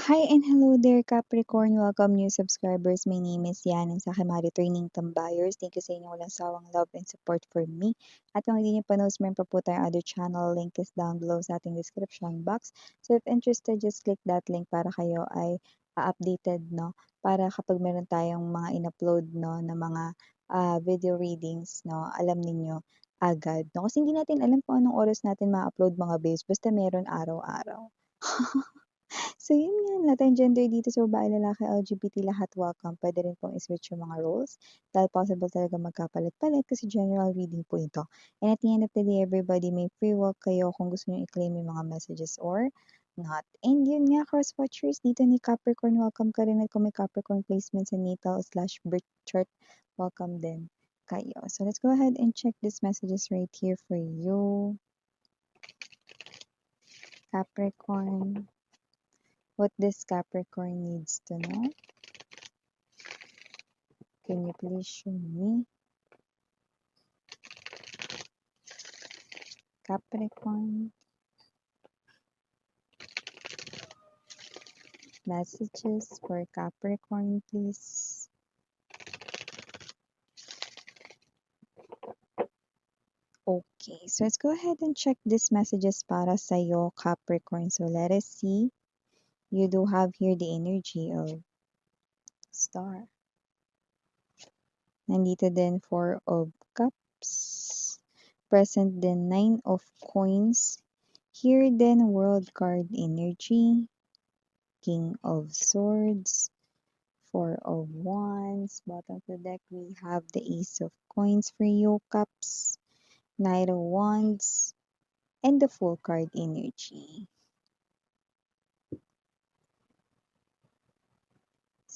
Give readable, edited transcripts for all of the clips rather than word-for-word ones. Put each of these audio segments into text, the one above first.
Hi and hello there, Capricorn. Welcome new subscribers. My name is Yan and sa aking mga returning tambayers. Thank you sa inyong walang sawang love and support for me. At kung hindi niyo pa knows, meron pa po tayong other channel. Link is down below sa ating description box. So if interested, just click that link para kayo ay updated, no? Para kapag meron tayong mga in-upload, no, na mga video readings, no, alam ninyo agad, no? Kasi hindi natin alam kung anong oras natin ma-upload mga babes. Basta meron araw-araw. So yun nga, lahat tayong gender dito sa babae, lalaki, LGBT, lahat welcome. Pwede rin pong i-switch yung mga roles dahil possible talaga magkapalit-palit kasi general reading po ito. And at the end of the day, everybody may free will kayo kung gusto nyo i-claim yung mga messages or not. And yun nga, cross-watchers, dito ni Capricorn, welcome ka rin at kung may Capricorn placement sa natal/birth chart, welcome din kayo. So let's go ahead and check these messages right here for you, Capricorn. What this Capricorn needs to know. Can you please show me? Capricorn. Messages for Capricorn, please. Okay, so let's go ahead and check these messages para sa'yo, Capricorn. So let us see. You do have here the energy of Star. Nandito din 4 of Cups. Present din 9 of Coins. Here din World card energy. King of Swords. 4 of Wands. Bottom of the deck, we have the Ace of Coins for you, Cups. Knight of Wands. And the Full card energy.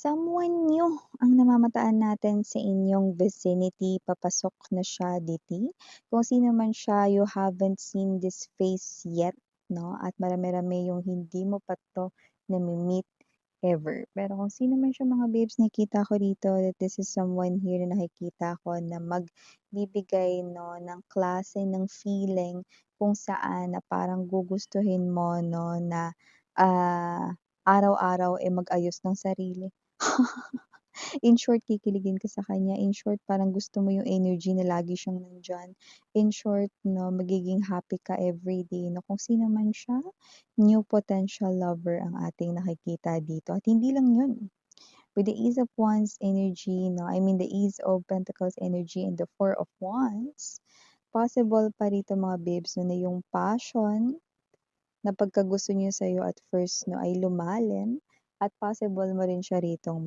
Someone new ang namamataan natin sa inyong vicinity. Papasok na siya dito. Kung sino man siya, you haven't seen this face yet, no? At marami-rami yung hindi mo pa to nami-meet ever. Pero kung sino man siya mga babes, nakikita ko dito that this is someone here na nakikita ko na magbibigay, no, ng klase ng feeling kung saan na parang gugustuhin mo, no, na araw-araw mag-ayos ng sarili. In short, kikiligin ka sa kanya. In short, parang gusto mo yung energy na lagi siyang nandyan. In short, no, magiging happy ka everyday. No, kung sino man siya, new potential lover ang ating nakikita dito. At hindi lang yun. With the Ace of Wands energy, no, I mean the Ace of Pentacles energy and the Four of Wands, possible pa rito mga babes, no, na yung passion na pagkagusto niya sa'yo at first, no, ay lumalim at possible mo rin siya ritong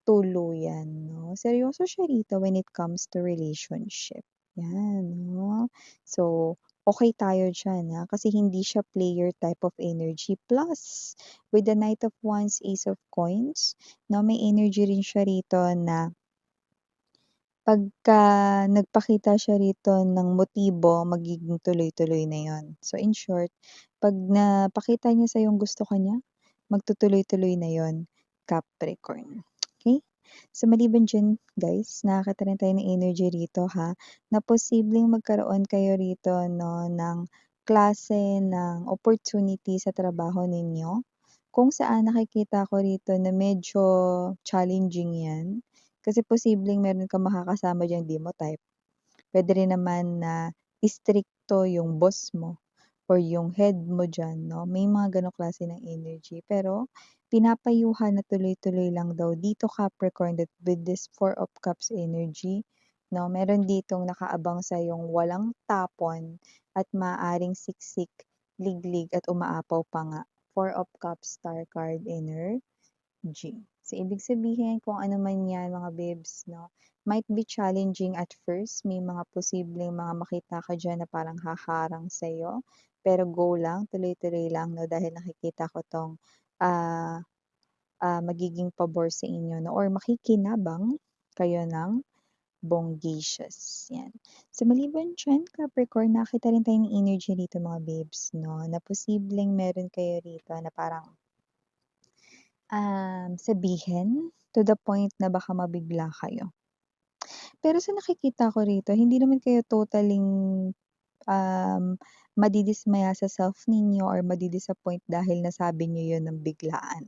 tuluyan, 'no? Seryoso siya rito when it comes to relationship, 'yan, 'no? So, okey tayo diyan, kasi hindi siya player type of energy. Plus, with the Knight of Wands, Ace of Coins, 'no, may energy rin siya rito na pagka nagpakita siya rito ng motibo, magiging tuloy-tuloy na 'yon. So, in short, 'pag napakita niya sa'yong gusto ka niya, magtutuloy-tuloy na 'yon, Capricorn. Okay? So, maliban diyan guys, nakakita rin tayo ng energy rito na posibleng magkaroon kayo rito, no, ng klase ng opportunity sa trabaho ninyo, kung saan nakikita ko rito na medyo challenging 'yan. Kasi posibleng meron kang makakasama diyang di mo type. Puwede rin naman na istrikto yung boss mo or yung head mo diyan, 'no, may mga gano'ng klase ng energy. Pero pinapayuhan na tuloy-tuloy lang daw dito, Capricorn, that with this Four of Cups energy, 'no, meron ditong nakaabang sa'yong walang tapon at maaaring siksik, liglig at umaapaw pa nga. Four of Cups star card energy. So, ibig sabihin kung ano man 'yan mga babes, 'no, might be challenging at first. May mga posibleng mga makita ka diyan na parang haharang sa'yo, pero go lang, tuloy-tuloy lang, 'no, dahil nakikita ko 'tong, ah, magiging pabor sa inyo, 'no, or makikinabang kayo ng bonggacious, 'yan. So, maliban diyan, Capricorn, nakita rin tayo ng energy dito mga babes, 'no, na posibleng meron kayo rito na parang sabihin to the point na baka mabigla kayo. Pero sa nakikita ko rito, hindi naman kayo totaling madidismaya sa self ninyo or madi-disappoint dahil nasabi niyo yun ng biglaan.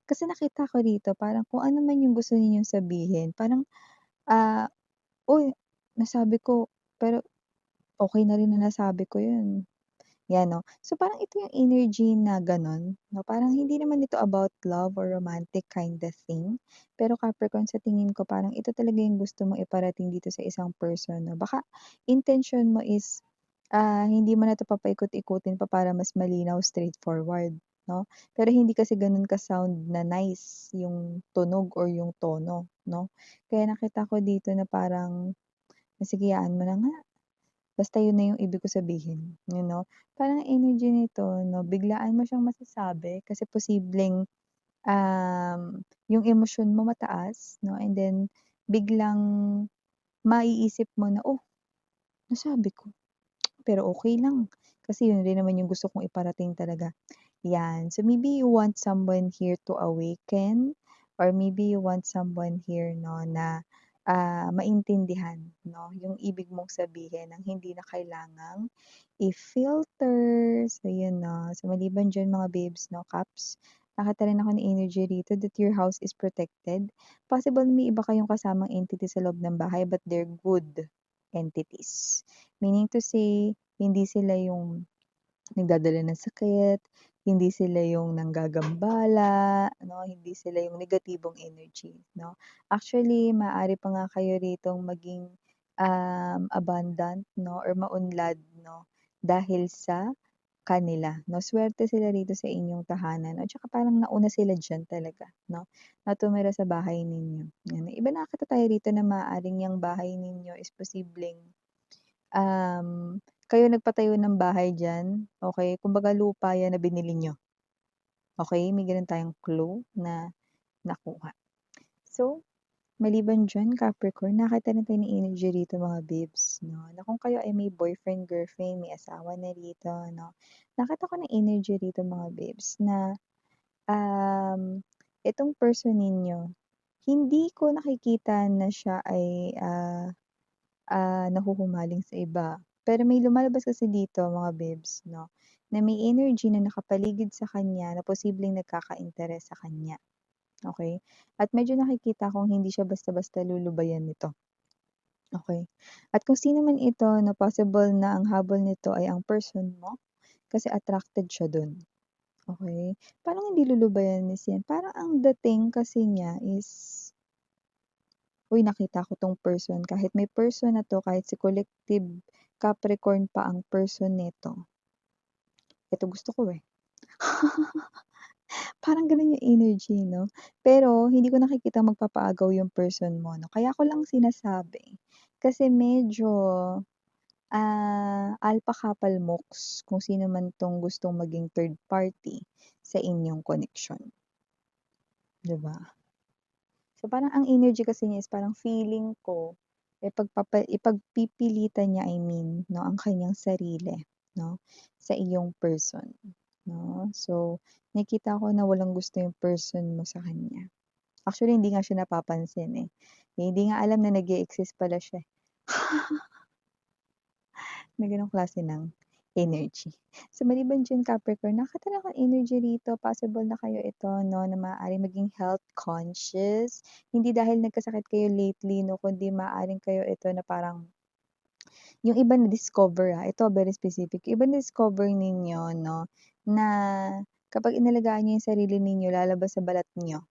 Kasi nakita ko rito parang kung ano man yung gusto ninyong sabihin parang, ah, "Uy, nasabi ko pero okey na rin na nasabi ko yun." 'Yan 'no. So, parang ito yung energy na gano'n 'no, parang hindi naman ito about love or romantic kind of thing. Pero Capricorn, sa tingin ko parang ito talaga yung gusto mong iparating dito sa isang person 'no. Baka intention mo is, hindi mo na 'to papaikot-ikutin pa para mas malinaw, straightforward 'no. Pero hindi kasi gano'n ka-sound na nice yung tunog or yung tono 'no. Kaya nakita ko dito na parang, sige hayaan mo na nga. Basta yun na yung ibig ko sabihin, you know? Parang energy nito 'no, biglaan mo siyang masasabi kasi posibleng, yung emosyon mo mataas 'no, and then biglang maiisip mo na, "Oh, nasabi ko, pero okey lang." Kasi yun rin naman yung gusto kong iparating talaga. 'Yan. So, maybe you want someone here to awaken or maybe you want someone here 'no na, maintindihan 'no, yung ibig mong sabihin ng hindi na kailangang i-filter. So, yun 'no. So, maliban diyan mga babes 'no, caps, nakita rin ako ng energy rito that your house is protected. Possible may iba kayong kasamang entity sa loob ng bahay but they're good entities. Meaning to say, hindi sila yung nagdadala ng sakit, hindi sila yung nanggagambala 'no, hindi sila yung negatibong energy 'no. Actually, maaari pa nga kayo ritong maging, abundant 'no or maunlad 'no, dahil sa kanila 'no. Swerte sila rito sa inyong tahanan at saka parang nauna sila diyan talaga 'no, na tumira sa bahay ninyo. Yan, iba nakita tayo rito na maaaring yang bahay ninyo is posibleng kayo nagpatayo ng bahay diyan, okey? Kumbaga lupa 'yan na binili niyo, okey? May gano'n tayong clue na nakuha. So, maliban diyan Capricorn, nakita rin tayo ng energy rito mga babes 'no, na kung kayo ay may boyfriend, girlfriend, may asawa na rito 'no, nakita ko ng energy rito mga babes na, itong person ninyo, hindi ko nakikita na siya ay, nahuhumaling sa iba. Pero may lumalabas kasi dito mga babes 'no, na may energy na nakapaligid sa kanya na posibleng nagkaka-interes sa kanya, okey? At medyo nakikita kong hindi siya basta-basta lulubayan nito, okey? At kung sino man ito na possible na ang habol nito ay ang person mo, kasi attracted siya dun, okey? Parang hindi lulubayan is yan, parang ang dating kasi niya is, "Uy, nakita ko 'tong person, kahit may person na 'to, kahit si collective Capricorn pa ang person nito, ito gusto ko, eh." Parang gano'n yung energy 'no, pero hindi ko nakikitang magpapaagaw yung person mo 'no, kaya ko lang sinasabi kasi medyo, alpha couple mooks kung sino man 'tong gustong maging third party sa inyong connection, 'di ba? So, parang ang energy kasi niya is parang feeling ko, ipagpipilitan niya, I mean 'no, ang kanyang sarili 'no, sa iyong person 'no. So, nakikita ko na walang gusto yung person mo sa kanya. Actually, hindi nga siya napapansin, eh. Hindi nga alam na nag-e-exist pala siya, eh. May gano'ng klase ng energy. So, maliban diyan Capricorn, nakita akong energy rito, possible na kayo ito 'no, na maaaring maging health conscious. Hindi dahil nagkasakit kayo lately 'no, kundi maaaring kayo ito na parang yung iba na-discover, ito very specific, yung iba na-discover ninyo 'no, na kapag inalagaan niyo yung sarili ninyo lalabas sa balat niyo.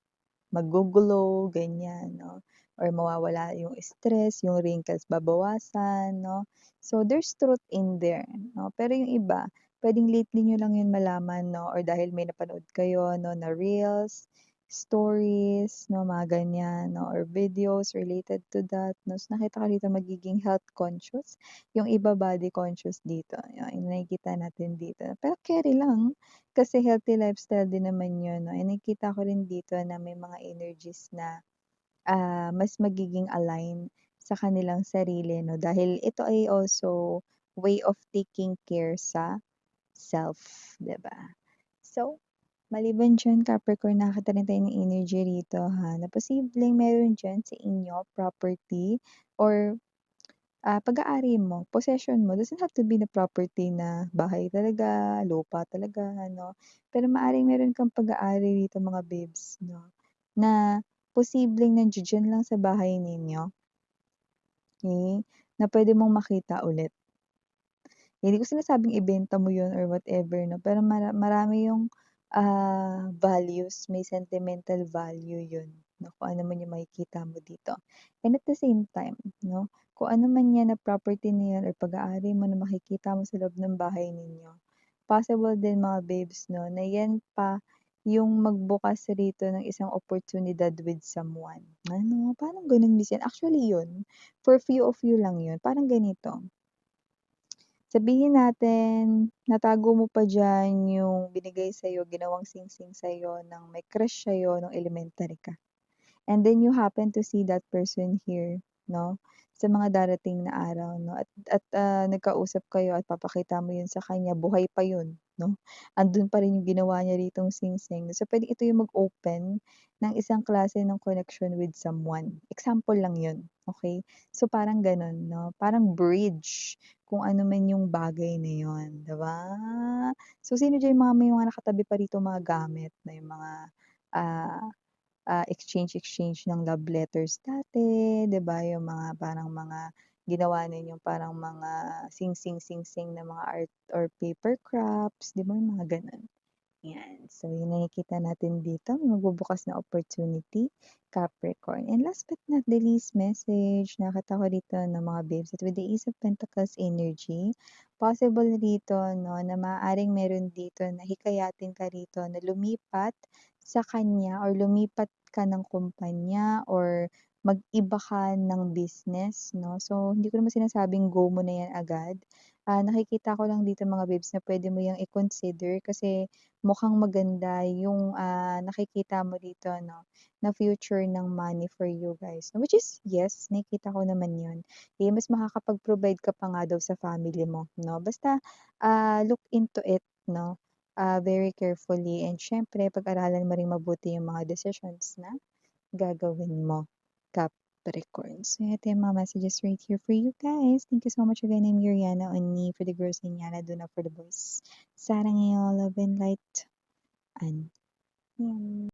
Maggo-glow, ganyan 'no, or mawawala yung stress, yung wrinkles babawasan 'no. So, there's truth in there 'no, pero yung iba, puwedeng lately niyo lang yun malaman 'no, or dahil may napanood kayo 'no, na reels, stories 'no, mga ganyan 'no, or videos related to that 'no. So, nakita ko dito magiging health conscious, yung iba body conscious dito, yung nakikita natin dito. Pero keri lang. Kasi healthy lifestyle din naman yun 'no, and nakikita ko rin dito na may mga energies na, mas magiging align sa kanilang sarili 'no, dahil ito ay also way of taking care sa self, 'di ba? So, maliban diyan Capricorn, nakakita rin tayo ng energy rito ha, na posibleng meron diyan sa inyo property or pag-aari mo, possession mo, doesn't have to be na property na bahay talaga, lupa talaga ano, pero maaaring meron kang pag-aari dito mga babes 'no, na posibleng nandiya-diyan lang sa bahay ninyo, okey, na puwede mong makita ulit. Hindi ko sinasabing ibenta mo yun or whatever 'no, pero marami yung, values, may sentimental value yun 'no, kung ano man yung makikita mo dito. And at the same time 'no, kung ano man yan na property na yan or pag-aari mo na makikita mo sa loob ng bahay ninyo, possible din mga babes 'no, na yan pa yung magbukas rito ng isang oportunidad with someone. Ano, parang ganun minsan, actually yun, for few of you lang yun, parang ganito. Sabihin natin, natago mo pa diyan yung binigay sa'yo, ginawang singsing sa'yo ng may crush sa'yo nung elementary ka. And then you happen to see that person here 'no, sa mga darating na araw 'no, at nagkausap kayo at papakita mo yun sa kanya, buhay pa yun 'no, andun pa rin yung ginawa niya ritong singsing. So, puwedeng ito yung mag-open ng isang klase ng connection with someone. Example lang yun, okey? So, parang gano'n 'no, parang bridge kung ano man yung bagay na yun, 'di ba? So, sino diyan yung mga may mga nakatabi pa rito mga gamit na yung mga, ah exchange ng love letters dati, 'di ba, yung mga parang mga ginawa ninyong parang mga singsing-singsing na mga art or paper crafts, 'di ba, yung mga gano'n. 'Yan, so yung nakikita natin dito may magbubukas na opportunity, Capricorn. And last but not the least message, nakita ko dito ng mga babes that with the Ace of Pentacles energy, possible dito 'no, na maaaring meron dito na hikayatin ka rito na lumipat sa kanya or lumipat ka ng kumpanya or mag-iba ka ng business 'no. So, hindi ko naman sinasabing go mo na 'yan agad. Nakikita ko lang dito mga babes na puwede mo 'yang i-consider kasi mukhang maganda yung, nakikita mo dito 'no, na future ng money for you guys, which is yes, nakikita ko naman yun. Eh, mas makakapag-provide ka pa nga daw sa family mo 'no, basta, look into it 'no, very carefully and siyempre pag-aralan mo ring mabuti yung mga decisions na gagawin mo, Capricorn. So, ito yung mga messages right here for you guys. Thank you so much again. I'm Yuriana Onni for the girls in Yana, Duna for the boys. Sarang love and light. And, yan.